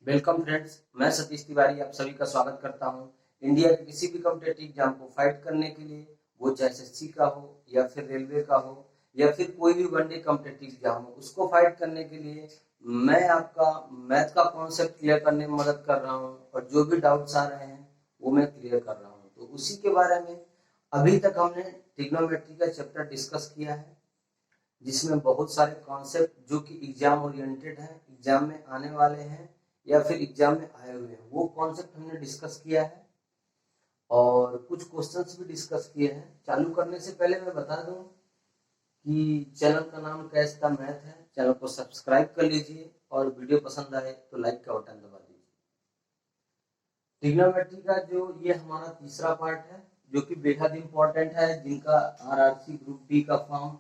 Welcome friends, मैं सतीश तिवारी आप सभी का स्वागत करता हूं। इंडिया के किसी भी कॉम्पिटेटिव एग्जाम को फाइट करने के लिए, वो चाहे एसएससी का हो या फिर रेलवे का हो या फिर कोई भी वनडे कॉम्पिटेटिव एग्जाम हो, उसको फाइट करने के लिए मैं आपका मैथ का कॉन्सेप्ट क्लियर करने में मदद कर रहा हूं और जो भी डाउट्स आ रहे हैं वो मैं क्लियर कर रहा हूँ। तो उसी के बारे में अभी तक हमने ट्रिग्नोमेट्री का चैप्टर डिस्कस किया है, जिसमें बहुत सारे कॉन्सेप्ट जो कि एग्जाम ओरिएंटेड हैं, एग्जाम में आने वाले हैं या फिर एग्जाम में आए हुए हैं, वो कॉन्सेप्ट हमने डिस्कस किया है और कुछ क्वेश्चंस भी डिस्कस किए हैं। चालू करने से पहले मैं बता दूं कि चैनल का नाम कैश द मैथ है। चैनल को सब्सक्राइब कर लीजिए और वीडियो पसंद आए तो लाइक का बटन दबा दीजिए। ट्रिग्नोमेट्री का जो ये हमारा तीसरा पार्ट है, जो कि बेहद इंपॉर्टेंट है, जिनका आरआरसी ग्रुप बी का फॉर्म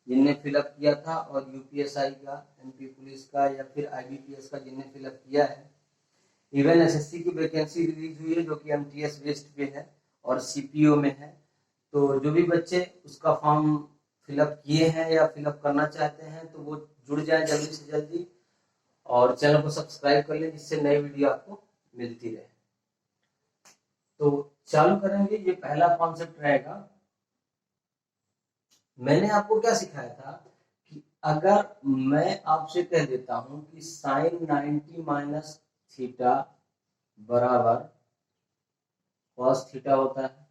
जिनने फिलअप किया था और यूपीएसआई का, एमपी पुलिस का या फिर आईबीपीएस का जिनने फिलअप किया है, इवन एसएससी की वैकेंसी रिलीज हुई है जो कि एमटीएस बेस्ड पे है और सीपीओ में है। तो जो भी बच्चे उसका फॉर्म फिलअप किए हैं या फिलअप करना चाहते हैं तो वो जुड़ जाए जल्दी से जल्दी और चैनल को सब्सक्राइब कर लें, जिससे नई वीडियो आपको मिलती रहे। तो चालू करेंगे। ये पहला कॉन्सेप्ट रहेगा। मैंने आपको क्या सिखाया था कि अगर मैं आपसे कह देता हूं कि साइन 90 माइनस थीटा बराबर कॉस थीटा होता है,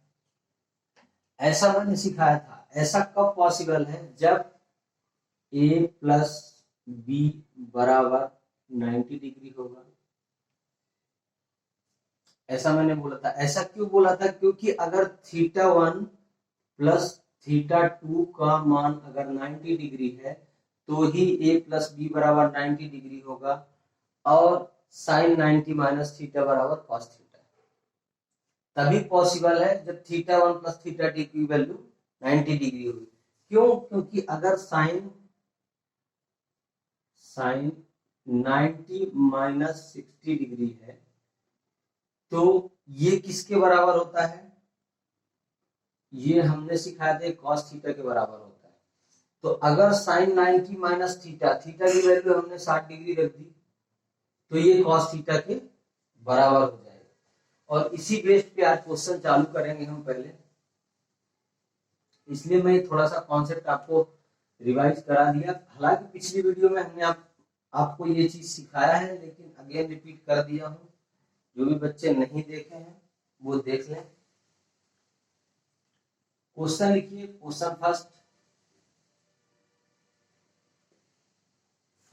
ऐसा मैंने सिखाया था। ऐसा कब पॉसिबल है? जब a प्लस बी बराबर 90 डिग्री होगा। ऐसा मैंने बोला था। ऐसा क्यों बोला था? क्योंकि अगर थीटा 1 प्लस थीटा 2 का मान अगर 90 डिग्री है तो ही a प्लस बी बराबर 90 डिग्री होगा और साइन 90 माइनस थीटा बराबर कॉस थीटा तभी पॉसिबल है जब थीटा 1 प्लस थीटा 2 की वैल्यू 90 डिग्री होगी। क्यों? क्योंकि अगर साइन 90 माइनस 60 डिग्री है तो ये किसके बराबर होता है? ये हमने सिखाया था कॉस थीटा के बराबर होता है। तो अगर साइन 90 माइनस थीटा, थीटा की वैल्यू हमने 60 डिग्री रख दी तो ये कॉस थीटा के बराबर हो जाएगा। और इसी बेस पे आज क्वेश्चन चालू करेंगे हम पहले, इसलिए मैं थोड़ा सा कॉन्सेप्ट आपको रिवाइज करा दिया। हालांकि पिछली वीडियो में हमने आपको ये चीज सिखाया है, लेकिन अगेन रिपीट कर दिया हूं। जो भी बच्चे नहीं देखे हैं वो देख लें। क्वेश्चन लिखिए। Question first,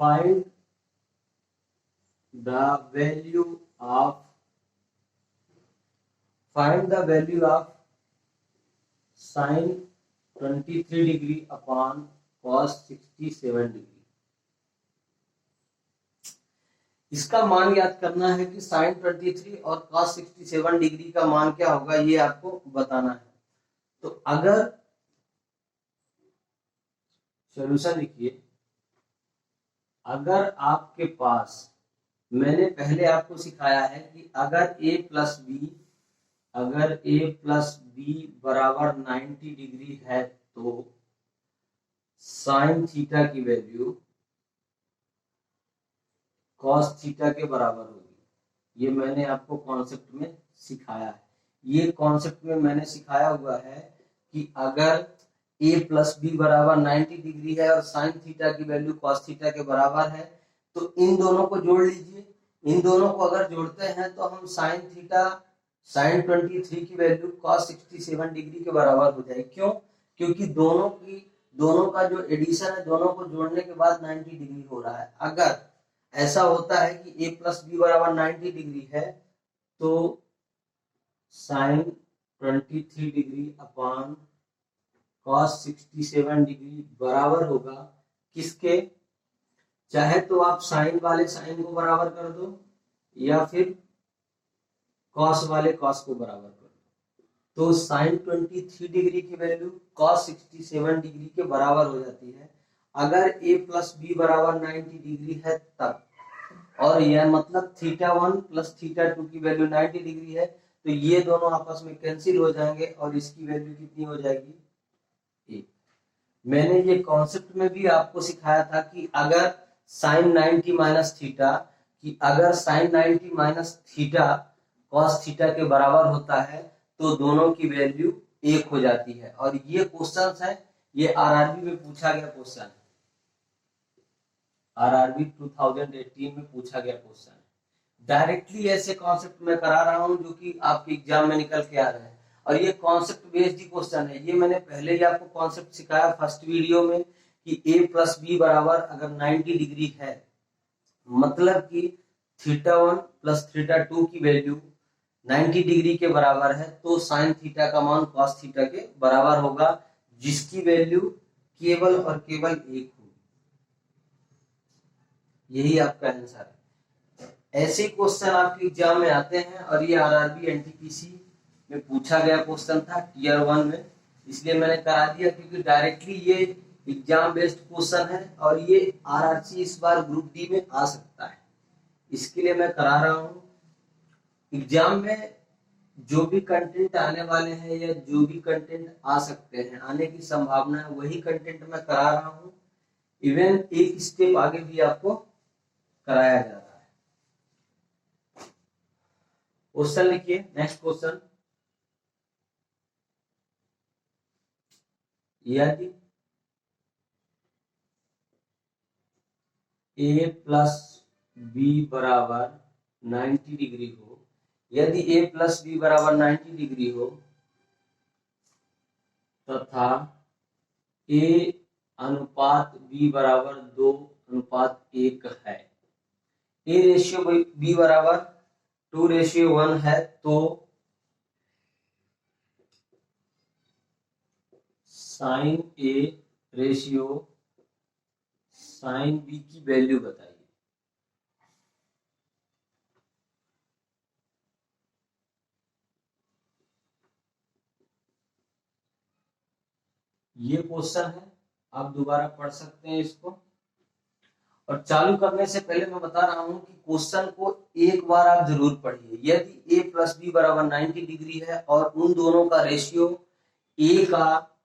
find the value of sine 23 degree upon cos 67 degree. इसका मान याद करना है कि साइन 23 और कॉस 67 डिग्री का मान क्या होगा, ये आपको बताना है। तो अगर सॉल्यूशन लिखिए। अगर आपके पास, मैंने पहले आपको सिखाया है कि अगर a प्लस बी बराबर 90 डिग्री है तो साइन थीटा की वैल्यू कॉस थीटा के बराबर होगी। ये मैंने आपको कॉन्सेप्ट में सिखाया है। ये कॉन्सेप्ट में मैंने सिखाया हुआ है कि अगर a प्लस बी बराबर 90 डिग्री है और साइन थीटा की वैल्यू कॉस थीटा के बराबर है तो इन दोनों को जोड़ लीजिए। इन दोनों को अगर जोड़ते हैं तो हम साइन 23 की वैल्यू कॉस 67 डिग्री के बराबर हो जाएगी। क्यों? क्योंकि दोनों का जो एडिशन है, दोनों को जोड़ने के बाद 90 डिग्री हो रहा है। अगर ऐसा होता है कि a प्लस बी बराबर 90 डिग्री है तो sine 23 degree upon cos 67 degree बराबर होगा किसके? चाहे तो आप साइन वाले साइन को बराबर कर दो या फिर कॉस वाले कॉस को बराबर कर दो। तो साइन 23 डिग्री की वैल्यू कॉस 67 डिग्री के बराबर हो जाती है अगर a प्लस बी बराबर 90 डिग्री है तब। और यह मतलब थीटा 1 प्लस थीटा 2 की वैल्यू 90 डिग्री है तो ये दोनों आपस में कैंसिल हो जाएंगे और इसकी वैल्यू कितनी हो जाएगी? 1। मैंने ये कॉन्सेप्ट में भी आपको सिखाया था कि अगर साइन 90 माइनस थीटा कि अगर sine 90 minus theta cos theta के बराबर होता है तो दोनों की वैल्यू एक हो जाती है। और ये क्वेश्चन है, ये आरआरबी में पूछा गया क्वेश्चन है, आरआरबी 2018 में पूछा गया क्वेश्चन है। डायरेक्टली ऐसे कॉन्सेप्ट में करा रहा हूं जो कि आपके एग्जाम में निकल के आ रहे हैं, और ये कॉन्सेप्ट बेस्ड ही क्वेश्चन है। ये मैंने पहले ही आपको कॉन्सेप्ट सिखाया फर्स्ट वीडियो में कि a प्लस बी बराबर अगर 90 डिग्री है, मतलब कि थीटा 1 प्लस थीटा 2 की वैल्यू 90 डिग्री के बराबर है, तो साइन थीटा का मान कॉस थीटा के बराबर होगा, जिसकी वैल्यू केवल और केवल एक होगी। यही आपका आंसर है। ऐसे क्वेश्चन आपके एग्जाम में आते हैं, और ये आरआरबी एनटीपीसी में पूछा गया क्वेश्चन था टीयर 1 में, इसलिए मैंने करा दिया क्योंकि डायरेक्टली ये एग्जाम बेस्ड क्वेश्चन है, और ये आरआरसी इस बार ग्रुप डी में आ सकता है, इसके लिए मैं करा रहा हूँ। एग्जाम में जो भी कंटेंट आने वाले हैं या जो भी कंटेंट आ सकते हैं, आने की संभावना है, वही कंटेंट मैं करा रहा हूँ। इवन एक स्टेप आगे भी आपको कराया जा रहा है। क्वेश्चन लिखिए, नेक्स्ट क्वेश्चन। यदि a प्लस बी बराबर 90 डिग्री हो, यदि a प्लस बी बराबर 90 डिग्री हो तथा a अनुपात b बराबर 2:1 है, a रेशियो b बराबर 2:1 है, तो sine a ratio sine b की वैल्यू बताइए। ये क्वेश्चन है, आप दोबारा पढ़ सकते हैं इसको। और चालू करने से पहले मैं बता रहा हूं कि क्वेश्चन को एक बार आप जरूर पढ़िए। यदि a प्लस बी बराबर 90 डिग्री है और उन दोनों का रेशियो a का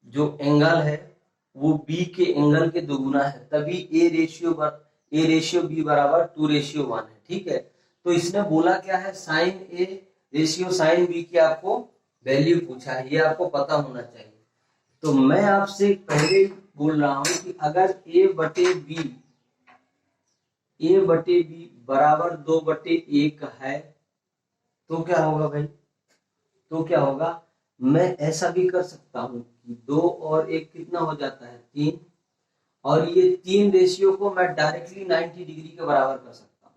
जो एंगल है वो b के एंगल के दोगुना है, तभी a रेशियो b बराबर 2:1 है। ठीक है, तो इसने बोला क्या है, sine a ratio sine b की आपको वैल्यू पूछा है, ये आपको पता होना चाहिए। तो मैं आपसे पहले बोल रहा हूं कि अगर a बटे b बराबर 2:1 है तो क्या होगा भाई, तो क्या होगा, मैं ऐसा भी कर सकता हूं कि 2 और 1 कितना हो जाता है 3, और ये 3 रेशियो को मैं डायरेक्टली 90 डिग्री के बराबर कर सकता हूं।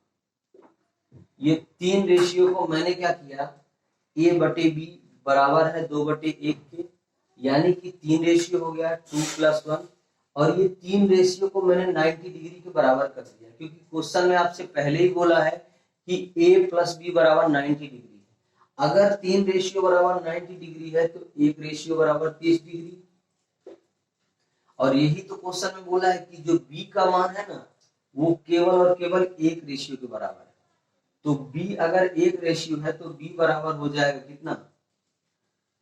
ये 3 रेशियो को मैंने क्या किया, a बटे b बराबर है 2:1 के, यानी कि 3 रेशियो हो गया 2+1, और ये 3 रेशियो को मैंने 90 डिग्री के बराबर कर दिया, क्योंकि क्वेश्चन में आपसे पहले ही बोला है कि a प्लस बी बराबर 90 डिग्री है। अगर 3 रेशियो बराबर 90 डिग्री है तो 1 रेशियो बराबर 30 डिग्री, और यही तो क्वेश्चन में बोला है कि जो b का मान है ना वो केवल और केवल 1 रेशियो के बराबर है। तो b अगर 1 रेशियो है तो b बराबर हो जाएगा कितना,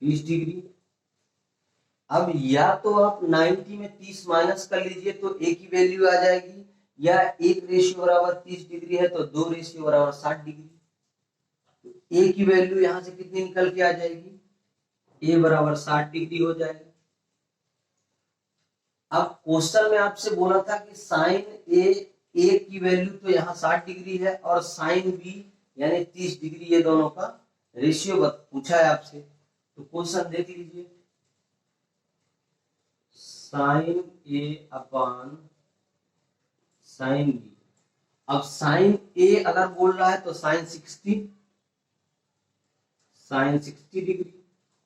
30 डिग्री। अब या तो आप 90 में 30 माइनस कर लीजिए तो a की वैल्यू आ जाएगी, या 1 रेशियो बराबर 30 डिग्री है तो 2 रेशियो बराबर 60 डिग्री। तो a की वैल्यू यहां से कितनी निकल के आ जाएगी, a बराबर 60 डिग्री हो जाएगा। अब क्वेश्चन में आपसे बोला था कि साइन a की वैल्यू तो यहाँ 60 डिग्री है, और साइन b यानी 30 डिग्री, ये दोनों का रेशियो पूछा है आपसे। तो क्वेश्चन देख लीजिए, sine a upon sine b। अब साइन a अगर बोल रहा है तो साइन 60 डिग्री,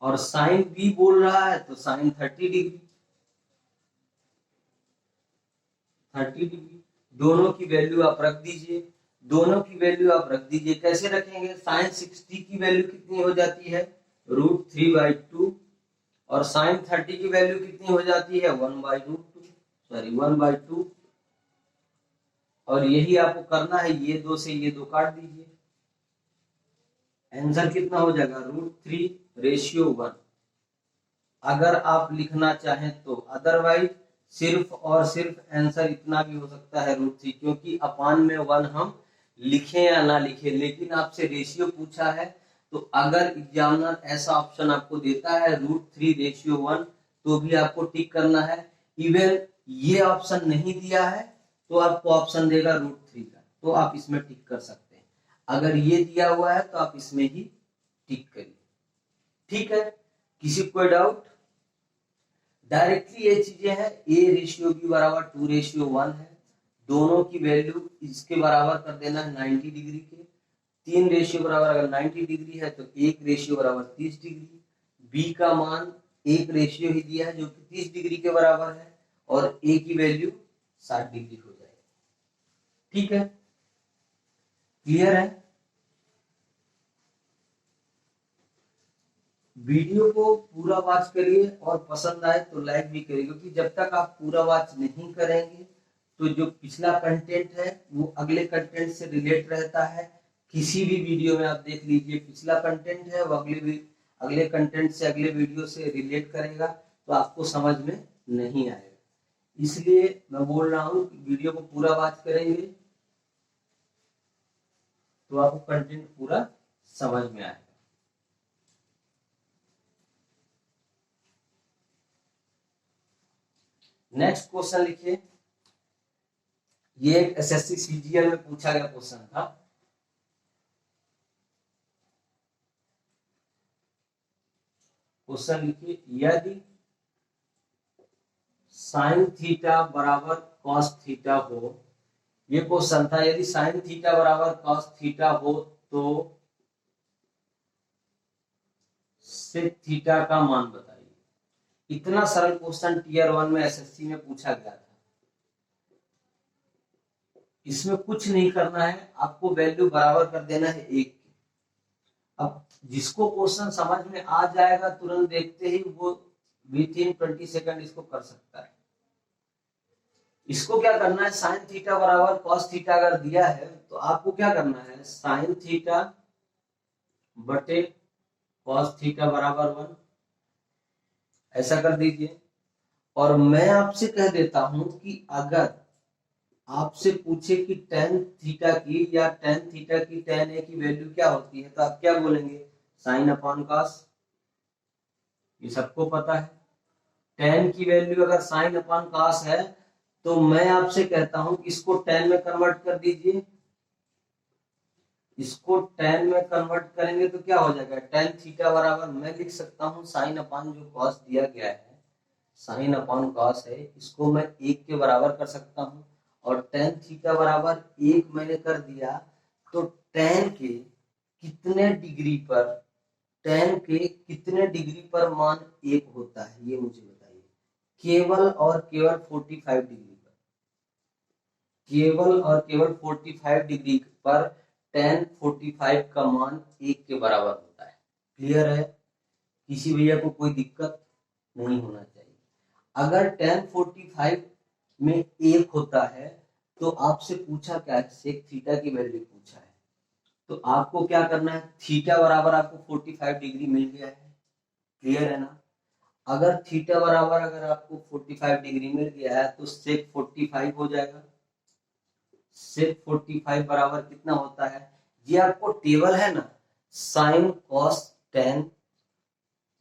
और साइन b बोल रहा है तो साइन 30 डिग्री। दोनों की वैल्यू आप रख दीजिए, कैसे रखेंगे, साइन 60 की वैल्यू कितनी हो जाती है, √3/2, और साइन 30 की वैल्यू कितनी हो जाती है 1/2, और यही आपको करना है, ये 2 से ये 2 काट दीजिए, आंसर कितना हो जाएगा √3:1 अगर आप लिखना चाहें तो। अदरवाइज सिर्फ और सिर्फ आंसर इतना भी हो सकता है √3, क्योंकि अपान में 1 हम लिखें या ना लिखें, लेकिन आपसे रेशियो पूछा है तो अगर एग्जामिनर ऐसा ऑप्शन आपको देता है √3:1 तो भी आपको टिक करना है। इवन ये ऑप्शन नहीं दिया है तो आपको ऑप्शन देगा √3 का, तो आप इसमें टिक कर सकते हैं। अगर ये दिया हुआ है तो आप इसमें ही टिक करिए। ठीक है, किसी को कोई डाउट? डायरेक्टली ये चीजें हैं, A/B बराबर 2:1 है, दोनों की वैल्यू इसके बराबर कर देना है 90 डिग्री के। 3 रेशियो बराबर अगर 90 डिग्री है तो 1 रेशियो बराबर 30 डिग्री। बी का मान 1 रेशियो ही दिया है जो कि 30 डिग्री के बराबर है, और ए की वैल्यू 60 डिग्री हो जाएगी। ठीक है, क्लियर है? वीडियो को पूरा वॉच करिए और पसंद आए तो लाइक भी करिए, क्योंकि जब तक आप पूरा वॉच नहीं करेंगे तो जो पिछला कंटेंट है वो अगले कंटेंट से रिलेट रहता है। किसी भी वीडियो में आप देख लीजिए, पिछला कंटेंट है वो अगले कंटेंट से अगले वीडियो से रिलेट करेगा, तो आपको समझ में नहीं आएगा। इसलिए मैं बोल रहा हूँ कि वीडियो को पूरा वॉच करेंगे तो आपको कंटेंट पूरा समझ में आएगा। नेक्स्ट क्वेश्चन लिखिए, ये एक एसएससी सीजीएल में पूछा गया क्वेश्चन था। क्वेश्चन लिखिए, यदि साइन थीटा बराबर कॉस थीटा हो, ये क्वेश्चन था, यदि साइन थीटा बराबर कॉस थीटा हो तो सेक थीटा का मान बताइए। इतना सरल क्वेश्चन टियर 1 में एसएससी में पूछा गया था। इसमें कुछ नहीं करना है, आपको वैल्यू बराबर कर देना है 1 की। अब जिसको क्वेश्चन समझ में आ जाएगा तुरंत देखते ही वो विथिन 20 सेकंड इसको कर सकता है। इसको क्या करना है, साइन थीटा बराबर कॉस थीटा अगर दिया है तो आपको क्या करना है, साइन थीटा बटे कॉस थीटा बराबर 1 ऐसा कर दीजिए। और मैं आपसे कह देता हूं कि अगर आपसे पूछे कि टेन थीटा की या टेन थीटा की टेन ए की वैल्यू क्या होती है तो आप क्या बोलेंगे, साइन अपॉन कॉस। ये सबको पता है। टेन की वैल्यू अगर साइन अपॉन कॉस है तो मैं आपसे कहता हूं कि इसको टेन में कन्वर्ट कर दीजिए। इसको टेन में कन्वर्ट करेंगे तो क्या हो जाएगा, टेन थीटा बराबर मैं लिख सकता हूं साइन अपॉन जो कॉस दिया गया है, साइन अपॉन कॉस है, इसको मैं 1 के बराबर कर सकता हूं। और टेन थीटा बराबर 1 मैंने कर दिया तो टेन के कितने डिग्री पर, टेन के कितने डिग्री पर मान 1 होता है ये मुझे बताइए। केवल और केवल 45 डिग्री पर, केवल और केवल 45 डिग्री पर टेन 45 का मान 1 के बराबर होता है। क्लियर है? किसी भैया को कोई दिक्कत नहीं होना चाहिए। अगर टेन 45 में 1 होता है तो आपसे पूछा क्या है, सेक थीटा की वैल्यू पूछा है, तो आपको क्या करना है, थीटा बराबर आपको 45 डिग्री मिल गया है। क्लियर है ना? अगर थीटा बराबर अगर आपको 45 डिग्री मिल गया है तो सेक 45 हो जाएगा। सेक 45 बराबर कितना होता है, ये आपको टेबल है ना, साइन कॉस टेन,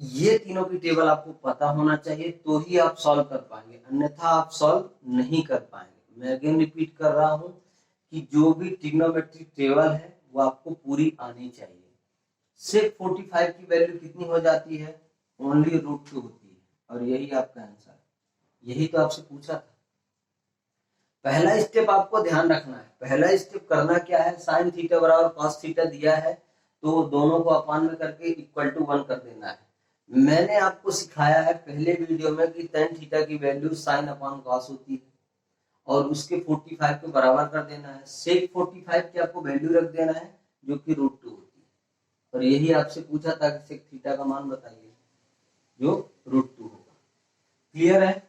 ये तीनों की टेबल आपको पता होना चाहिए तो ही आप सॉल्व कर पाएंगे, अन्यथा आप सॉल्व नहीं कर पाएंगे। मैं अगेन रिपीट कर रहा हूं कि जो भी ट्रिग्नोमेट्रिक टेबल है वो आपको पूरी आनी चाहिए। सेक 45 की वैल्यू कितनी हो जाती है, ओनली √2 होती है, और यही आपका आंसर है। यही तो आपसे पूछा था। पहला स्टेप आपको ध्यान रखना है, पहला स्टेप करना क्या है, साइन थीटा बराबर कॉस थीटा दिया है तो दोनों को अपान में करके इक्वल टू 1 कर देना है। मैंने आपको सिखाया है पहले वीडियो में कि टेन थीटा की वैल्यू साइन अपॉन कॉस होती है और उसके 45 के बराबर कर देना है। सेक 45 की आपको वैल्यू रख देना है जो कि √2 होती है, और यही आपसे पूछा था कि सेक थीटा का मान बताइए जो √2 होगा। क्लियर है?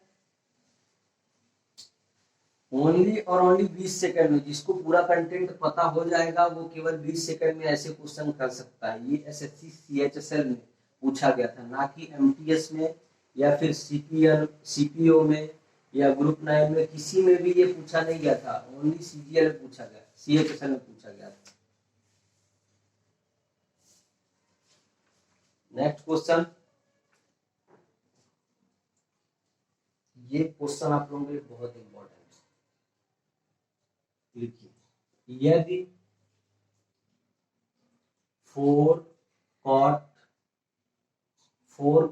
ओनली और ओनली 20 सेकंड में, जिसको पूरा कंटेंट पता हो जाएगा वो केवल 20 सेकंड में ऐसे क्वेश्चन कर सकता है। ये एसएससी सीएचएसएल में पूछा गया था, ना कि एमटीएस में या फिर सीपीओ में या ग्रुप 9 में, किसी में भी ये पूछा नहीं गया था, ओनली सीजीएल में पूछा गया। सीए क्वेश्चन में पूछा गया था। नेक्स्ट क्वेश्चन, ये क्वेश्चन आप लोगों के लिए बहुत इंपॉर्टेंट है। लिखिए, यदि 4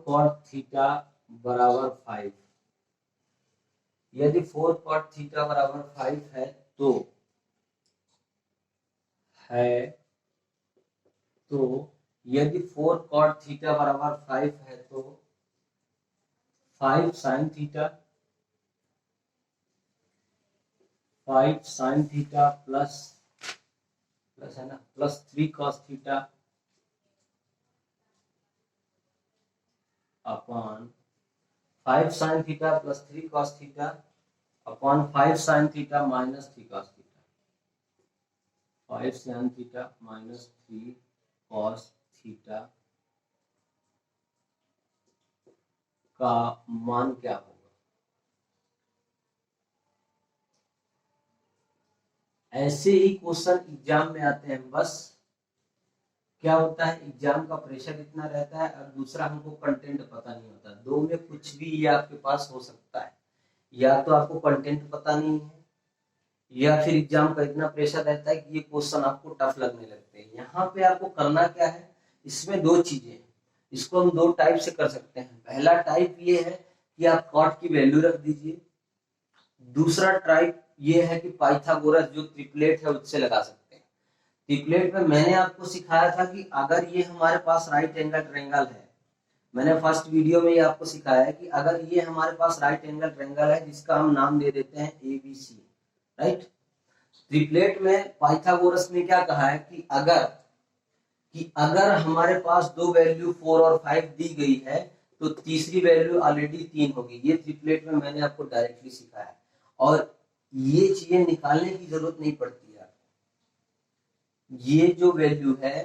cot थीटा बराबर 5, यदि 4 cot थीटा बराबर 5 है तो यदि 4 cot थीटा बराबर 5 है तो 5 sin थीटा प्लस है ना, plus 3 cos theta upon 5 sin theta plus 3 cos theta upon 5 sin theta minus 3 cos theta, 5 sin theta minus 3 cos theta का मान क्या होगा? ऐसे ही क्वेश्चन एग्जाम में आते हैं। बस क्या होता है, एग्जाम का प्रेशर इतना रहता है और दूसरा हमको कंटेंट पता नहीं होता। दो में कुछ भी ये आपके पास हो सकता है, या तो आपको कंटेंट पता नहीं है या फिर एग्जाम का इतना प्रेशर रहता है कि ये क्वेश्चन आपको टफ लगने लगते हैं। यहाँ पे आपको करना क्या है, इसमें दो चीजें हैं। इसको हम दो टाइप से कर सकते हैं। पहला टाइप ये है कि आप कॉट की वैल्यू रख दीजिए। दूसरा टाइप ये है कि पाइथागोरस जो ट्रिपलेट है उससे लगा सकते हैं। ट्रिपलेट में मैंने आपको सिखाया था कि अगर ये हमारे पास राइट एंगल ट्रायंगल है, मैंने फर्स्ट वीडियो में ये आपको सिखाया है कि अगर ये हमारे पास राइट एंगल ट्रायंगल है जिसका हम नाम दे देते हैं ABC, राइट। ट्रिपलेट में पाइथागोरस ने क्या कहा है कि अगर हमारे पास दो वैल्यू 4 और 5 दी गई है तो तीसरी वैल्यू ऑलरेडी 3 होगी। ये ट्रिपलेट में मैंने आपको डायरेक्टली सिखाया है और ये चीजें निकालने की जरूरत नहीं पड़ती है। ये जो वैल्यू है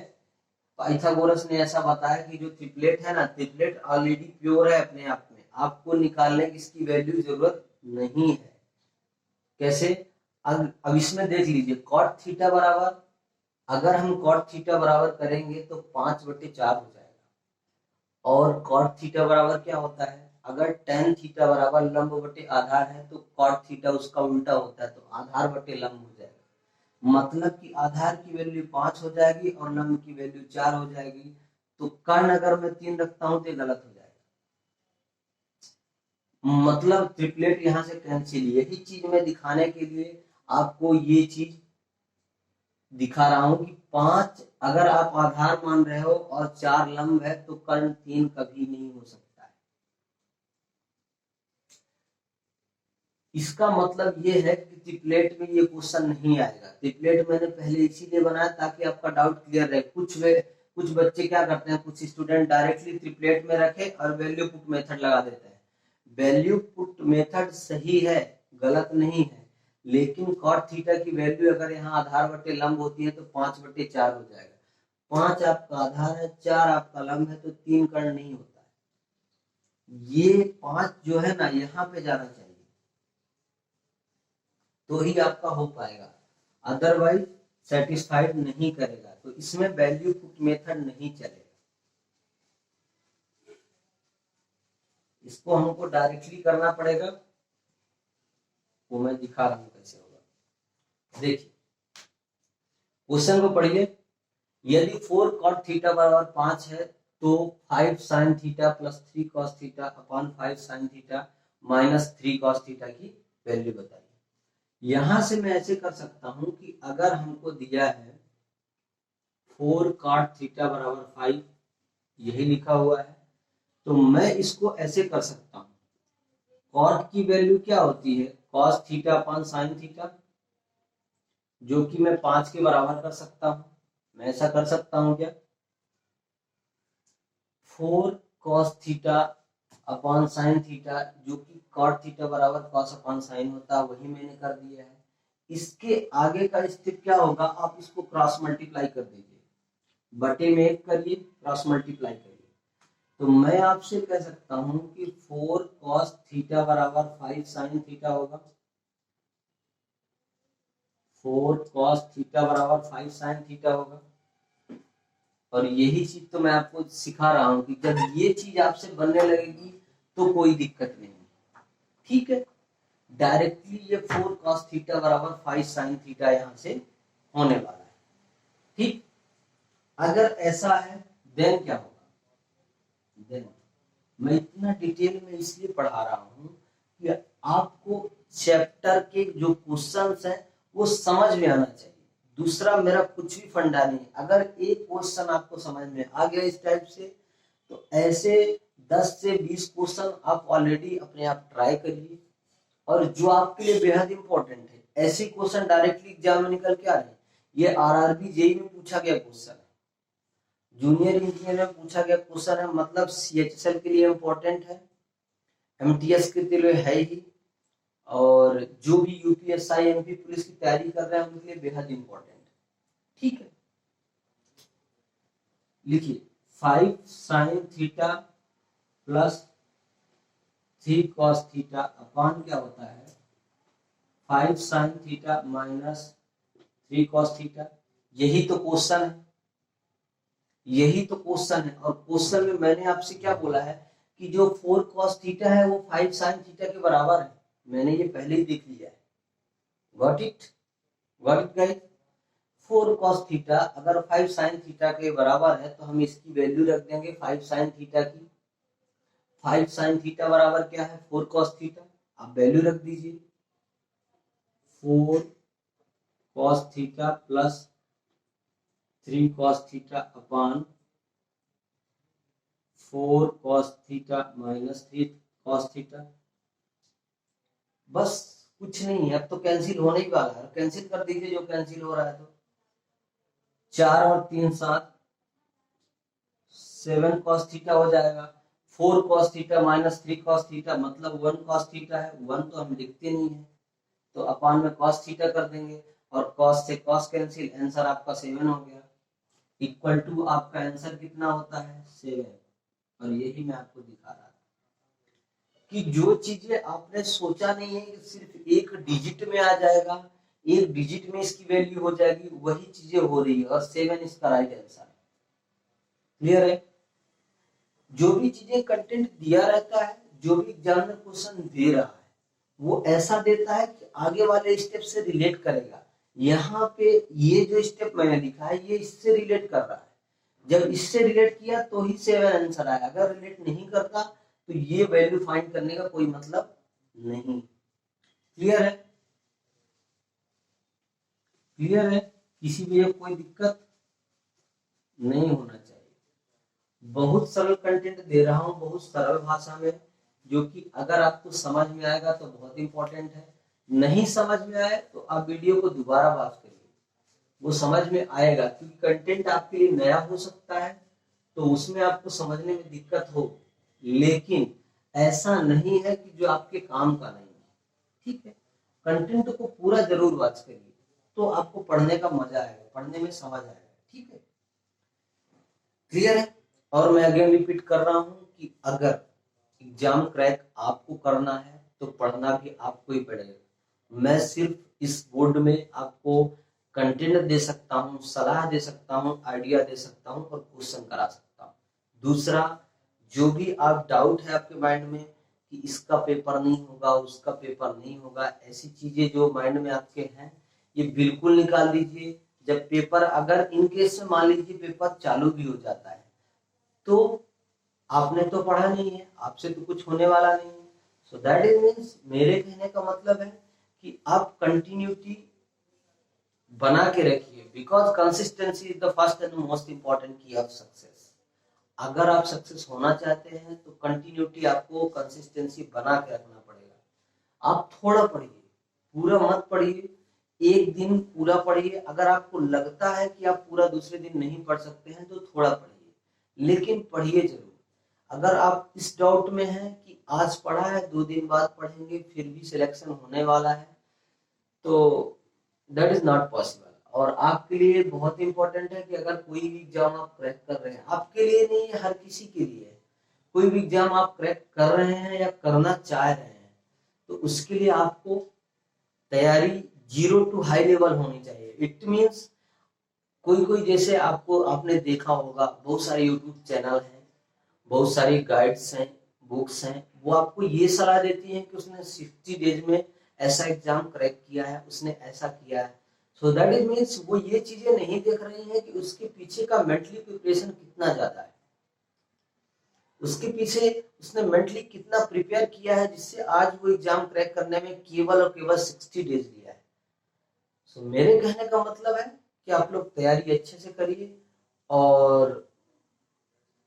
पाइथागोरस ने ऐसा बताया कि जो ट्रिपलेट है ना, ट्रिपलेट ऑलरेडी प्योर है अपने आप में, आपको निकालने की इसकी वैल्यू जरूरत नहीं है। कैसे? अब इसमें देख लीजिए, कॉट थीटा बराबर, अगर हम कॉट थीटा बराबर करेंगे तो 5/4 हो जाएगा। और कॉट थीटा बराबर क्या होता है, अगर टेन थीटा बराबर लंब बटे आधार है तो कॉट थीटा उसका उल्टा होता है, तो आधार बटे लंब हो जाएगा। मतलब कि आधार की वैल्यू 5 हो जाएगी और लंब की वैल्यू 4 हो जाएगी। तो कर्ण अगर मैं 3 रखता हूं तो गलत हो जाएगा। मतलब ट्रिपलेट यहां से कैंसिल। यही चीज मैं दिखाने के लिए आपको ये चीज दिखा रहा हूं कि 5 अगर आप आधार मान रहे हो और 4 लंब है तो कर्ण 3 कभी नहीं हो सकता है। इसका मतलब ये है कि ट्रिपलेट में ये क्वेश्चन नहीं आएगा। ट्रिपलेट मैंने पहले इसीलिए बनाया ताकि आपका डाउट क्लियर रहे। कुछ बच्चे क्या करते हैं, कुछ स्टूडेंट डायरेक्टली ट्रिपलेट में रखे और वैल्यू पुट मेथड लगा देते हैं। वैल्यू पुट मेथड सही है, गलत नहीं है, लेकिन कॉट थीटा की वैल्यू अगर यहाँ आधार बटे लंब होती है तो 5/4 हो जाएगा। 5 आपका आधार है, 4 आपका लंब है, तो 3 कर्ण नहीं होता है। ये 5 जो है ना यहाँ पे जाना चाहिए तो ही आपका हो पाएगा, अदरवाइज सेटिस्फाइड नहीं करेगा। तो इसमें वैल्यू पुट मेथड नहीं चलेगा। इसको हमको डायरेक्टली करना पड़ेगा, वो मैं दिखा रहा हूं कैसे होगा। देखिए क्वेश्चन को पढ़िए। यदि 4 cot थीटा बराबर 5 है तो 5 sin theta plus 3 cos theta upon 5 sin theta minus 3 cos theta की वैल्यू बताइए। यहां से मैं ऐसे कर सकता हूं कि अगर हमको दिया है 4 cot थीटा बराबर 5, यही लिखा हुआ है, तो मैं इसको ऐसे कर सकता हूं। कॉट की वैल्यू क्या होती है, cos theta upon sin theta, जो कि मैं 5 के बराबर कर सकता हूं। मैं ऐसा कर सकता हूं क्या, 4 cos theta upon sin theta, जो कि cot थीटा बराबर cos अपॉन sin होता है, वही मैंने कर दिया है। इसके आगे का स्टेप क्या होगा, आप इसको क्रॉस मल्टीप्लाई कर दीजिए, बटे में 1 करिए, क्रॉस मल्टीप्लाई करिए। तो मैं आपसे कह सकता हूं कि 4 cos थीटा बराबर 5 sin थीटा होगा। 4 cos थीटा बराबर 5 sin थीटा होगा। और यही चीज तो मैं आपको सिखा रहा हूं कि जब ये चीज आपसे बनने लगेगी तो कोई दिक्कत नहीं है, ठीक है। डायरेक्टली ये 4 cos थीटा बराबर 5 sin थीटा यहां से होने वाला है, ठीक। अगर ऐसा है देन क्या होगा, देन मैं इतना डिटेल में इसलिए पढ़ा रहा हूं कि आपको चैप्टर के जो क्वेश्चंस हैं वो समझ में आना चाहिए। दूसरा मेरा कुछ भी फंडा नहीं, अगर एक क्वेश्चन आपको समझ में आ गया इस टाइप से तो ऐसे 10 से 20 क्वेश्चन आप ऑलरेडी अपने आप ट्राई करिए। और जो आपके लिए बेहद इंपॉर्टेंट है, ऐसे क्वेश्चन डायरेक्टली एग्जाम में निकल के आ रहे हैं। ये आरआरबी जेई में पूछा गया क्वेश्चन है, जूनियर इंजीनियर में पूछा गया क्वेश्चन है, मतलब सीएचएसएल के लिए इंपॉर्टेंट है, एमटीएस के लिए है ही, और जो भी यूपीएसआई एमपी पुलिस की तैयारी कर रहे हैं उनके लिए बेहद इंपॉर्टेंट है, ठीक है। लिखिए 5 sin theta plus 3 cos theta upon क्या होता है 5 sin theta minus 3 cos theta. यही तो क्वेश्चन है, यही तो क्वेश्चन है। और क्वेश्चन में मैंने आपसे क्या बोला है कि जो 4 cos थीटा है वो 5 sin थीटा के बराबर है, मैंने ये पहले ही देख लिया है। Got it, got it guys. 4 cos theta अगर 5 sin थीटा के बराबर है तो हम इसकी वैल्यू रख देंगे 5 sin थीटा की। 5 sin थीटा बराबर क्या है 4 cos थीटा, आप वैल्यू रख दीजिए 4 cos theta plus 3 cos theta upon 4 cos theta minus 3 cos theta. बस कुछ नहीं है, अब तो कैंसिल होने ही वाला है, कैंसिल कर दीजिए जो कैंसिल हो रहा है। तो 4 और 3 7, 7 cos थीटा हो जाएगा। 4 cos theta minus 3 cos theta मतलब 1 cos थीटा है, 1 तो हम लिखते नहीं है तो अपान में cos थीटा कर देंगे और cos से cos कैंसिल, आंसर आपका 7 हो गया। इक्वल टू आपका आंसर कितना होता है 7। और यही मैं आपको दिखा रहा था कि जो चीजें आपने सोचा नहीं है कि सिर्फ एक डिजिट में आ जाएगा, एक डिजिट में इसकी वैल्यू हो जाएगी, वही चीजें हो रही है और 7 इसका राइट आंसर है। क्लियर है। जो भी चीजें कंटेंट दिया रहता है, जो भी एग्जामिनर क्वेश्चन दे रहा है वो ऐसा देता है कि आगे वाले स्टेप से रिलेट करेगा। यहाँ पे ये जो स्टेप मैंने लिखा है ये इससे रिलेट कर रहा है, जब इससे रिलेट किया तो ही 7 आंसर आया, अगर रिलेट नहीं करता तो ये वैल्यू फाइंड करने का कोई मतलब नहीं। क्लियर है, क्लियर है, किसी भी कोई दिक्कत नहीं होना चाहिए। बहुत सरल कंटेंट दे रहा हूं, बहुत सरल भाषा में, जो कि अगर आपको समझ में आएगा तो बहुत इंपॉर्टेंट है, नहीं समझ में आए तो आप वीडियो को दोबारा वॉच करिए, वो समझ में आएगा। क्योंकि कंटेंट आपके लिए नया हो सकता है तो उसमें आपको समझने में दिक्कत हो, लेकिन ऐसा नहीं है कि जो आपके काम का नहीं है, ठीक है। कंटेंट को पूरा जरूर वॉच करिए तो आपको पढ़ने का मजा आएगा, पढ़ने में समझ आएगा, ठीक है। क्लियर है। और मैं अगेन रिपीट कर रहा हूं कि अगर एग्जाम क्रैक आपको करना है तो पढ़ना भी आपको ही पड़ेगा। मैं सिर्फ इस बोर्ड में आपको कंटेंट दे सकता हूं, सलाह दे सकता हूं, आइडिया दे सकता हूं और क्वेश्चन करा सकता हूं। दूसरा, जो भी आप डाउट है आपके माइंड में कि इसका पेपर नहीं होगा, उसका पेपर नहीं होगा, ऐसी चीजें जो माइंड में आपके हैं ये बिल्कुल निकाल दीजिए। जब पेपर अगर इन केस में मान लीजिए पेपर चालू भी हो जाता है तो आपने तो पढ़ा नहीं है, आपसे तो कुछ होने वाला नहीं है। सो दैट इज मीन्स, मेरे कहने का मतलब है कि आप कंटिन्यूटी बना के रखिए, because consistency is the first and most important की ऑफ सक्सेस। अगर आप सक्सेस होना चाहते हैं तो कंटिन्यूटी आपको कंसिस्टेंसी बना के रखना पड़ेगा। आप थोड़ा पढ़िए, पूरा मत पढ़िए, एक दिन पूरा पढ़िए। अगर आपको लगता है कि आप पूरा दूसरे दिन नहीं पढ़ सकते हैं तो थोड़ा पढ़िए, लेकिन पढ़िए जरूर। अगर आप इस डाउट में हैं कि आज पढ़ा है 2 दिन बाद पढ़ेंगे फिर भी सिलेक्शन होने वाला है, तो दैट इज नॉट पॉसिबल। और आपके लिए बहुत इंपॉर्टेंट है कि अगर कोई भी एग्जाम आप क्रैक कर रहे हैं, आपके लिए नहीं है, हर किसी के लिए है, कोई भी एग्जाम आप क्रैक कर रहे हैं या करना चाह रहे हैं तो उसके लिए आपको तैयारी जीरो टू हाई लेवल होनी चाहिए। इट मीन्स कोई कोई जैसे आपने देखा होगा बहुत सारे यूट्यूब चैनल हैं, बहुत सारी गाइड्स हैं, बुक्स हैं, वो आपको ये सलाह देती है कि उसने 60 डेज में ऐसा एग्जाम क्रैक किया है, उसने ऐसा किया है। सो दैट इट मीन्स वो ये चीजें नहीं देख रही हैं कि उसके पीछे का मेंटली प्रिपरेशन कितना ज्यादा है, उसके पीछे उसने मेंटली कितना प्रिपेयर किया है, जिससे आज वो एग्जाम क्रैक करने में केवल और केवल 60 डेज लिया है। सो मेरे कहने का मतलब है कि आप लोग तैयारी अच्छे से करिए और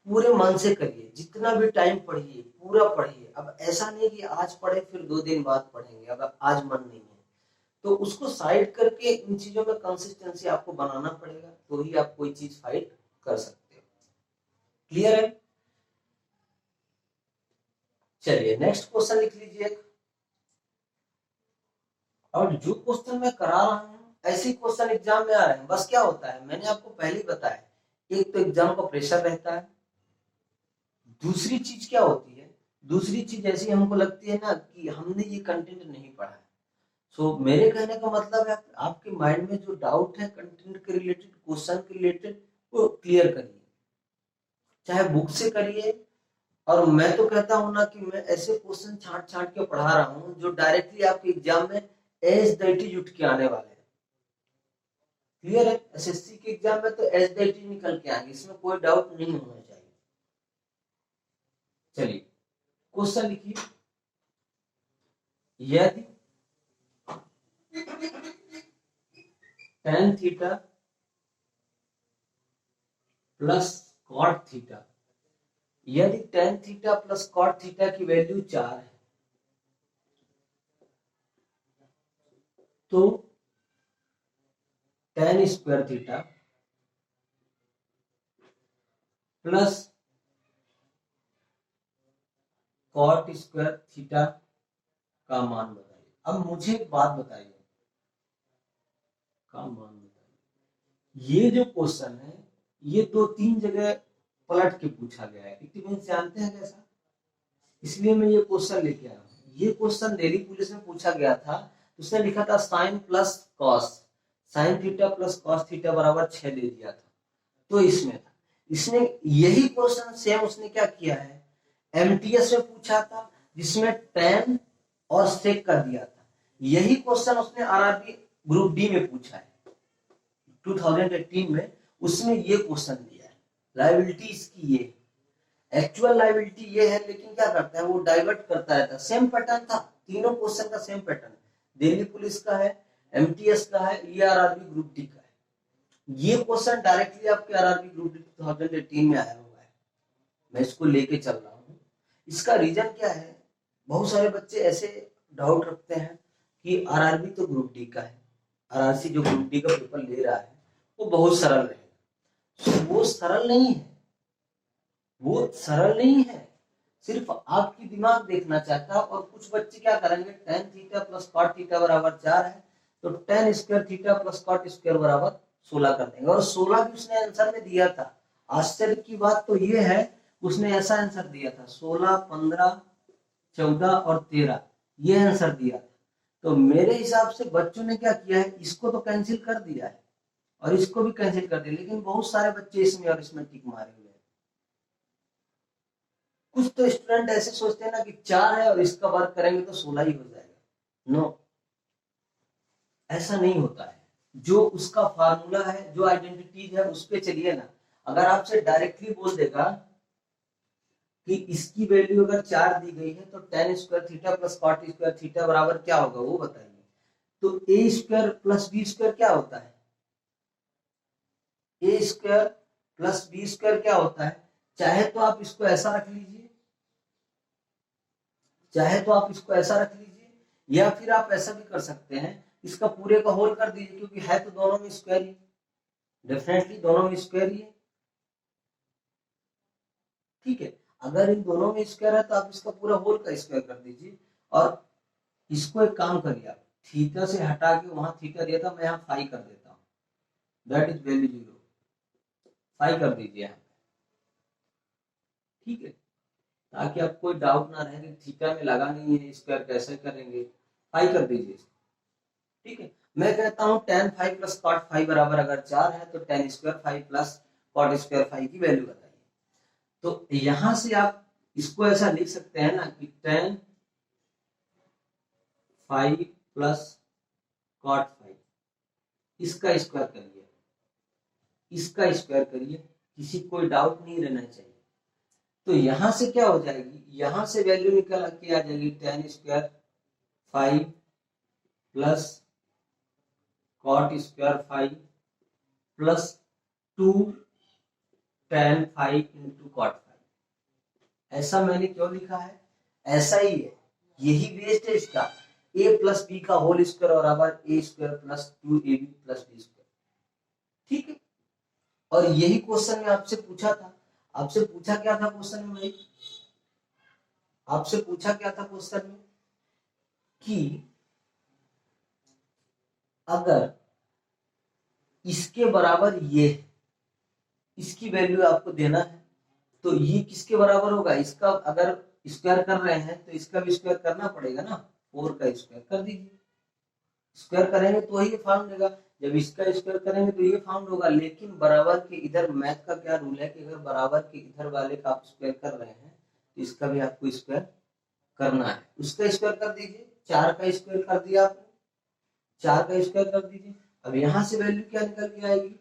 पूरे मन से करिए, जितना भी टाइम पढ़िए पूरा पढ़िए। अब ऐसा नहीं कि आज पढ़े फिर 2 दिन बाद पढ़ेंगे, अगर आज मन नहीं है तो उसको साइड करके इन चीजों में कंसिस्टेंसी आपको बनाना पड़ेगा, तो ही आप कोई चीज फाइट कर सकते हो। क्लियर है? चलिए नेक्स्ट क्वेश्चन लिख लीजिए। और जो क्वेश्चन मैं करा रहा हूँ ऐसे क्वेश्चन एग्जाम में आ रहे हैं। बस क्या होता है, मैंने आपको पहले ही बताया, एक तो एग्जाम का प्रेशर रहता है, दूसरी चीज क्या होती है, दूसरी चीज ऐसी हमको लगती है ना कि हमने ये कंटेंट नहीं पढ़ा है। सो मेरे कहने का मतलब है आपके माइंड में जो डाउट है कंटेंट के रिलेटेड, क्वेश्चन के रिलेटेड, वो क्लियर करिए, चाहे बुक से करिए। और मैं तो कहता हूं ना कि मैं ऐसे क्वेश्चन छांट छांट के पढ़ा रहा हूं जो डायरेक्टली आपके एग्जाम में एज द इट इज उठ के आने वाले हैं। क्लियर है? एसएससी के एग्जाम में तो एज द इट इज निकल के आएंगे, इसमें कोई डाउट नहीं होना चाहिए। चलिए क्वेश्चन लिखिए। यदि tan theta plus cot theta, यदि tan theta plus cot theta की वैल्यू 4 है तो tan square theta plus cot square theta का मान बताइए। अब मुझे एक बात बताइए, का मान बताइए। ये जो क्वेश्चन है ये 2-3 जगह पलट के पूछा गया है, इट मीन जानते हैं कैसा, इसलिए मैं ये क्वेश्चन लेके आया हूँ। ये क्वेश्चन दिल्ली पुलिस में पूछा गया था, उसने लिखा था sine plus cos, sine theta plus cos theta बराबर 6 दे दिया था। तो इसमें था, इसने यही क्वेश्चन सेम उसने क्या किया है, एमटीएस में पूछा था जिसमें tan और sec कर दिया था। यही क्वेश्चन उसने आरआरबी ग्रुप डी में पूछा है 2018 में, उसमें ये क्वेश्चन दिया है। लायबिलिटी इसकी ये, एक्चुअल लायबिलिटी ये है, लेकिन क्या करता है वो डाइवर्ट करता रहता है। सेम पैटर्न था, तीनों क्वेश्चन का सेम पैटर्न, दिल्ली पुलिस का है, एमटीएस का है, ये आरआरबी ग्रुप डी का है। ये क्वेश्चन डायरेक्टली आपके आरआरबी ग्रुप डी 2018 में आया हुआ है, मैं इसको लेके चल रहा हूँ। इसका रीजन क्या है, बहुत सारे बच्चे ऐसे डाउट रखते हैं कि आरआरबी तो ग्रुप डी का है, आरआरसी जो ग्रुप डी का पेपर ले रहा है वो बहुत सरल रहेगा। वो सरल नहीं है, वो सरल नहीं है, सिर्फ आपकी दिमाग देखना चाहता है। और कुछ बच्चे क्या करेंगे, tan theta plus cot theta बराबर 4 है तो tan square theta plus cot square बराबर 16 कर देंगे, और 16 भी उसने आंसर में दिया था। आश्चर्य की बात तो ये है उसने ऐसा आंसर दिया था 16, 15, 14 और 13, ये आंसर दिया था। तो मेरे हिसाब से बच्चों ने क्या किया है, इसको तो कैंसिल कर दिया है और इसको भी कैंसिल कर दिया, लेकिन बहुत सारे बच्चे इसमें और इसमें टिक मारे हुए हैं। कुछ तो स्टूडेंट ऐसे सोचते हैं ना कि 4 है और इसका वर्क करेंगे तो 16 ही हो जाएगा। नो, ऐसा नहीं होता है। जो उसका फार्मूला है, जो आइडेंटिटीज है उस पे चलिए ना। अगर आपसे डायरेक्टली बोल देगा कि इसकी वैल्यू अगर 4 दी गई है तो tan square theta plus cot square theta बराबर क्या होगा वो बताइए, तो A square plus B square क्या होता है, A square plus B square क्या होता है। चाहे तो आप इसको ऐसा रख लीजिए, चाहे तो आप इसको ऐसा रख लीजिए, या फिर आप ऐसा भी कर सकते हैं, इसका पूरे का होल कर दीजिए, क्योंकि है तो दोनों में स्क्वायर ही, डेफिनेटली दोनों में स्क्वायर ही है। ठीक है, अगर इन दोनों में स्क्वायर है तो आप इसका पूरा होल का स्क्वायर कर दीजिए। और इसको एक काम करिए, आप थीटा से हटा के वहां थीटा दिया था, मैं यहाँ फाई कर देता हूँ, दैट इज वैल्यू 0, फाई कर दीजिए यहाँ। ठीक है, ताकि आप कोई डाउट ना रहे कि थीटा में लगा नहीं है स्क्वायर कैसे करेंगे, फाई कर दीजिए। ठीक है, मैं कहता हूँ tan five plus cot five बराबर अगर 4 है तो tan square five plus cot square five की वैल्यू बताइए। तो यहां से आप इसको ऐसा लिख सकते हैं ना कि tan five plus cot five, इसका स्क्वायर करिए, इसका स्क्वायर करिए, किसी कोई डाउट नहीं रहना चाहिए। तो यहां से क्या हो जाएगी, यहां से वैल्यू निकल के आ जाएगी tan square five plus cot square five plus 2 tan five into cot five. ऐसा मैंने क्यों लिखा है, ऐसा ही है, यही बेस्ड है इसका, a प्लस बी का होल स्क्वायर बराबर a square plus 2ab plus B square. ठीक है, और यही क्वेश्चन में आपसे पूछा था, आपसे पूछा क्या था क्वेश्चन में भाई, आपसे पूछा क्या था क्वेश्चन में कि अगर इसके बराबर ये, इसकी वैल्यू आपको देना है, तो ये किसके बराबर होगा, इसका अगर स्क्वायर कर रहे हैं तो इसका भी स्क्वायर करना पड़ेगा ना, 4 का स्क्वायर कर दीजिए, स्क्वायर करेंगे तो वही फाउंड होगा, जब इसका स्क्वायर करेंगे तो ये फाउंड होगा। लेकिन बराबर के इधर मैथ का क्या रूल है कि अगर बराबर के इधर वाले का आप स्क्वायर कर रहे हैं तो इसका भी आपको स्क्वायर करना है, उसका स्क्वायर कर दीजिए, 4 का स्क्वायर कर दिया आपने, 4 का स्क्वायर कर दीजिए। अब यहां से वैल्यू क्या निकल के आएगी,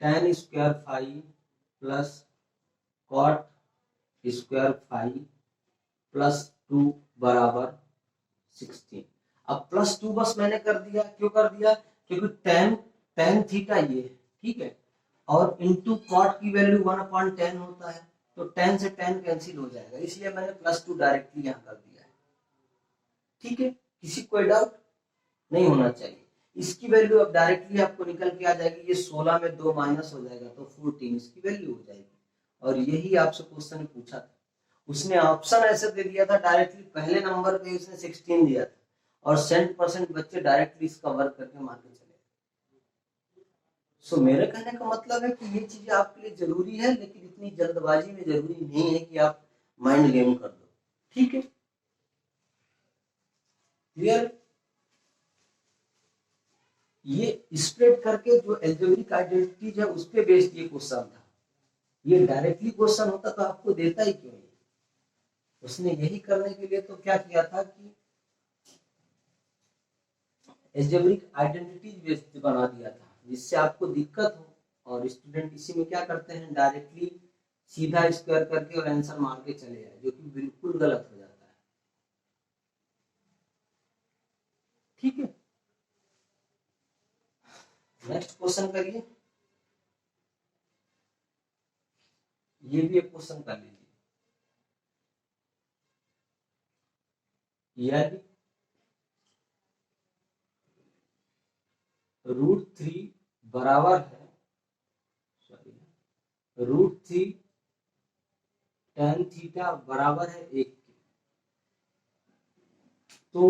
tan square five plus cot square five plus 2 बराबर 16। अब प्लस 2 बस मैंने कर दिया, क्यों कर दिया, क्योंकि tan थीटा ये है, ठीक है, और इंटू cot की वैल्यू 1/10 होता है, तो tan से tan कैंसिल हो जाएगा, इसलिए मैंने प्लस 2 डायरेक्टली यहाँ कर दिया है। ठीक है, किसी कोई डाउट नहीं होना चाहिए। इसकी वैल्यू अब डायरेक्टली आपको निकल के आ जाएगी, ये 16 में 2 माइनस हो जाएगा तो 14 इसकी वैल्यू हो जाएगी। और यही आपसे क्वेश्चन ने पूछा था, उसने ऑप्शन ऐसे दे दिया था डायरेक्टली, पहले नंबर पे उसने 16 दिया था और 100% बच्चे डायरेक्टली इसका वर्क करके मान के चले। सो मेरे कहने का मतलब है कि ये चीजें आपके लिए जरूरी है, लेकिन इतनी जल्दबाजी में जरूरी नहीं है कि आप माइंड गेम कर दो। ठीक है, क्लियर। ये स्प्रेड करके जो एल्जेब्रिक आइडेंटिटीज है उस पे बेस्ड ये क्वेश्चन था, ये डायरेक्टली क्वेश्चन होता तो आपको देता ही क्यों नहीं। उसने यही करने के लिए तो क्या किया था कि एल्जेब्रिक आइडेंटिटीज बेस्ड बना दिया था, जिससे आपको दिक्कत हो और स्टूडेंट इसी में क्या करते हैं, डायरेक्टली सीधा स्क्वायर करके और आंसर मार के चले जाए, जो कि बिल्कुल गलत हो जाता है। ठीक है, नेक्स्ट क्वेश्चन करिए, ये भी एक क्वेश्चन कर लीजिए। यदि √3 बराबर है, सॉरी, √3 tan थीटा बराबर है 1 के, तो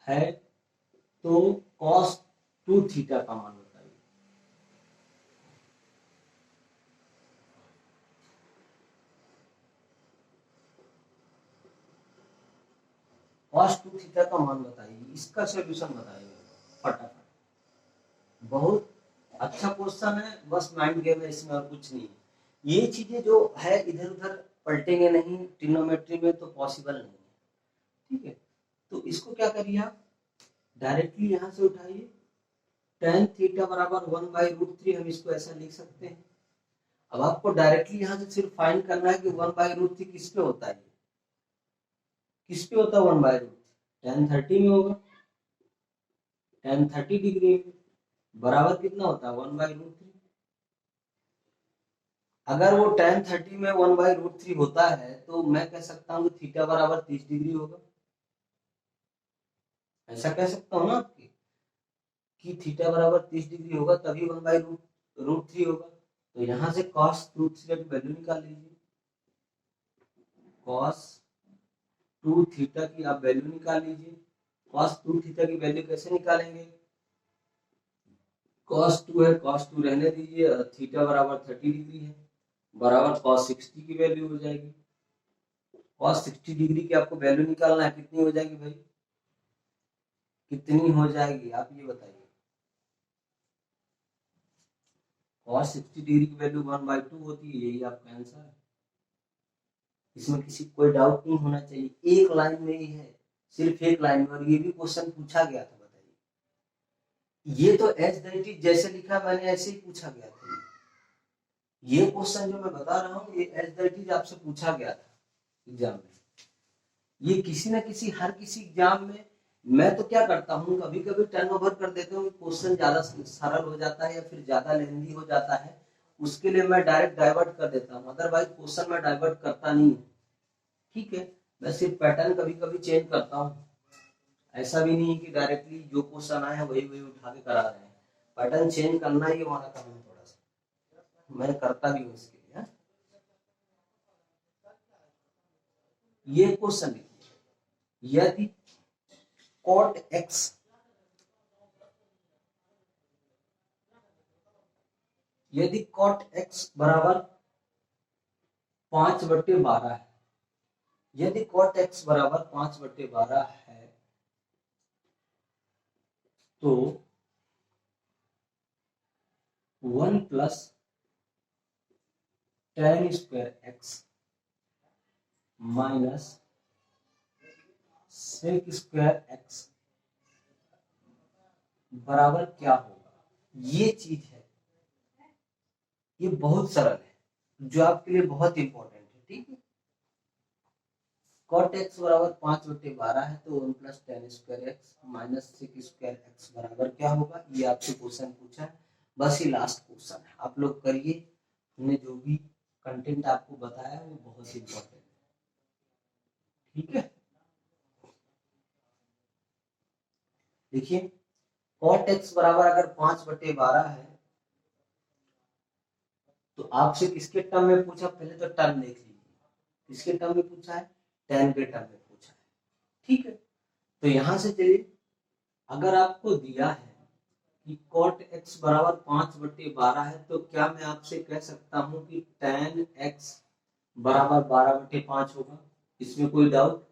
है, तो cos 2 थीटा का मान बताइए। cos 2 थीटा का मान बताइए, इसका सॉल्यूशन बताइए फटाफट। बहुत अच्छा क्वेश्चन है, बस माइंड गेम है इसमें और कुछ नहीं है। ये चीजें जो है इधर उधर पलटेंगे नहीं, ट्रिग्नोमेट्री में तो पॉसिबल नहीं है। ठीक है, तो इसको क्या करिए आप डायरेक्टली यहां से उठाइए, tan थीटा बराबर 1/√3, हम इसको ऐसा लिख सकते हैं। अब आपको डायरेक्टली यहां से सिर्फ फाइंड करना है कि 1/√3 किस पे होता है, किस पे होता है 1/√3, tan 30 में होगा, tan 30 डिग्री में, बराबर कितना होता है 1/√3। अगर वो tan 30 में 1/√3 होता है तो मैं कह सकता हूँ थीटा बराबर 30 डिग्री होगा, ऐसा कह सकता हूँ ना आपकी कि थीटा बराबर 30 डिग्री होगा, तभी 1/√3 होगा। तो यहां से cos 2 थीटा की वैल्यू निकाल लीजिए, cos 2 थीटा की आप वैल्यू निकाल लीजिए। cos 2 थीटा की वैल्यू कैसे निकालेंगे, cos 2 है, cos 2 रहने दीजिए, थीटा बराबर 30 डिग्री है, बराबर cos 60 की वैल्यू हो जाएगी। cos 60 डिग्री की आपको वैल्यू निकालना है, कितनी हो जाएगी भाई, कितनी हो जाएगी आप ये बताइए। cos 60 डिग्री की वैल्यू 1/2 होती है, यही आपका आंसर है। इसमें किसी कोई डाउट नहीं होना चाहिए, एक लाइन में ही है, सिर्फ एक लाइन में, और ये भी क्वेश्चन पूछा गया था। बताइए, ये तो एज दैट इज जैसे लिखा मैंने ऐसे ही पूछा गया था। ये क्वेश्चन जो मैं बता रहा हूँ ये एज दैट इज आपसे पूछा गया था एग्जाम में। ये किसी ना किसी हर किसी एग्जाम में, मैं तो क्या करता हूँ कभी कभी टर्न ओवर कर देता हूँ, क्वेश्चन ज्यादा सरल हो जाता है या फिर ज्यादा लेंदी हो जाता है, उसके लिए मैं डायरेक्ट डाइवर्ट कर देता हूँ, अदरवाइज क्वेश्चन मैं डाइवर्ट करता नहीं हूँ। ठीक है, मैं सिर्फ पैटर्न कभी कभी चेंज करता हूँ, ऐसा भी नहीं है कि डायरेक्टली जो क्वेश्चन आया है वही वही उठा के करा रहे हैं, पैटर्न चेंज करना ही हमारा काम है, थोड़ा सा मैं करता भी हूँ इसके लिए। ये क्वेश्चन लिखिए, यदि cot x बराबर 5/12 है, यदि cot x बराबर 5/12 है तो 1 + tan square x minus sec square x बराबर क्या होगा। ये चीज है, ये बहुत सरल है, जो आपके लिए बहुत इंपॉर्टेंट है। ठीक है, cot x बराबर 5/12 है तो 1 + tan square x minus sec square x बराबर क्या होगा, ये आपसे क्वेश्चन पूछा है। बस ये लास्ट क्वेश्चन है, आप लोग करिए, हमने जो भी कंटेंट आपको बताया वो बहुत इंपॉर्टेंट है। ठीक है, देखिए cot x बराबर अगर 5/12 है तो आपसे किसके टर्म में पूछा, पहले तो टर्म देख लीजिए, किसके टर्म में पूछा है, tan के टर्म में पूछा है। ठीक है, तो यहां से चलिए, अगर आपको दिया है कि cot x बराबर 5/12 है तो क्या मैं आपसे कह सकता हूं कि tan x बराबर 12/5 होगा, इसमें कोई डाउट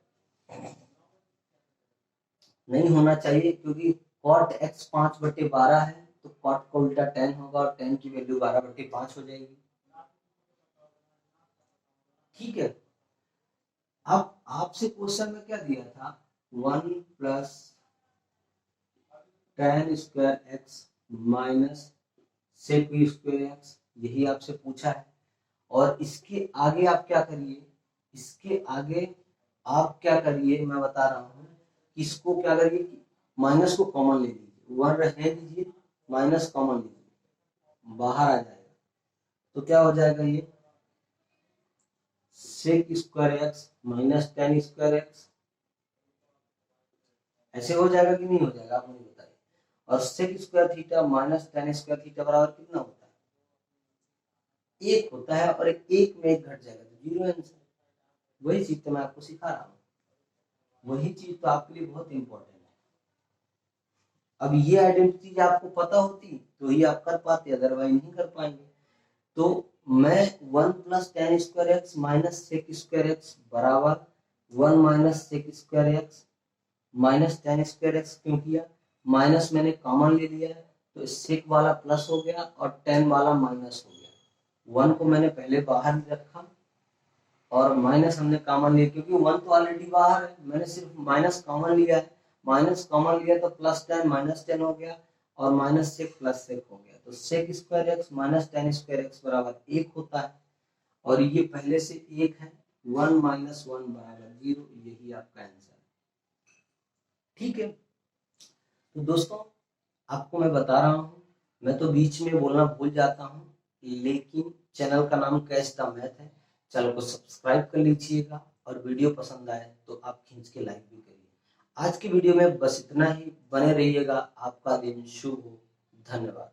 नहीं होना चाहिए, क्योंकि cot x 5/12 है तो cot का उल्टा tan होगा और tan की वैल्यू 12/5 हो जाएगी। ठीक है, अब आपसे क्वेश्चन में क्या दिया था, 1 + tan square x minus sec square x, यही आपसे पूछा है। और इसके आगे आप क्या करिए, इसके आगे आप क्या करिए, मैं बता रहा हूं, इसको क्या करिए, माइनस को कॉमन ले लीजिए, 1 रहने दीजिए, माइनस कॉमन लीजिए, बाहर आ जाएगा, तो क्या हो जाएगा, ये sec square x minus tan square x, ऐसे हो जाएगा कि नहीं हो जाएगा, आप मुझे बताइए। और sec square theta minus tan square theta बराबर कितना होता है, 1 होता है, और एक में 1 घट जाएगा तो 0 आंसर। वही चीज तो मैं आपको सिखा रहा हूँ, वही चीज तो आपके लिए बहुत इंपॉर्टेंट है। अब ये आइडेंटिटी आपको पता होती तो ही आप कर पाते, अदरवाइज नहीं कर पाएंगे। तो मैं 1 + tan square x minus sec square x बराबर 1 minus sec square x minus tan square x क्यों किया, माइनस मैंने कॉमन ले लिया है तो sec वाला प्लस हो गया और tan वाला माइनस हो गया। 1 को मैंने पहले बाहर रखा और माइनस हमने कॉमन लिया, क्योंकि 1 तो ऑलरेडी बाहर है, मैंने सिर्फ माइनस कॉमन लिया है, माइनस कॉमन लिया तो प्लस tan माइनस tan हो गया और माइनस sec प्लस sec हो गया, तो sec square x minus tan square x बराबर 1 होता है, और ये पहले से 1 है, 1 - 1 बराबर 0, यही आपका आंसर है। ठीक है, तो दोस्तों आपको मैं बता रहा हूँ, मैं तो बीच में बोलना भूल जाता हूँ, लेकिन चैनल का नाम कैच द मैथ है, चैनल को सब्सक्राइब कर लीजिएगा, और वीडियो पसंद आए तो आप खींच के लाइक भी करिए। आज की वीडियो में बस इतना ही, बने रहिएगा, आपका दिन शुभ हो, धन्यवाद।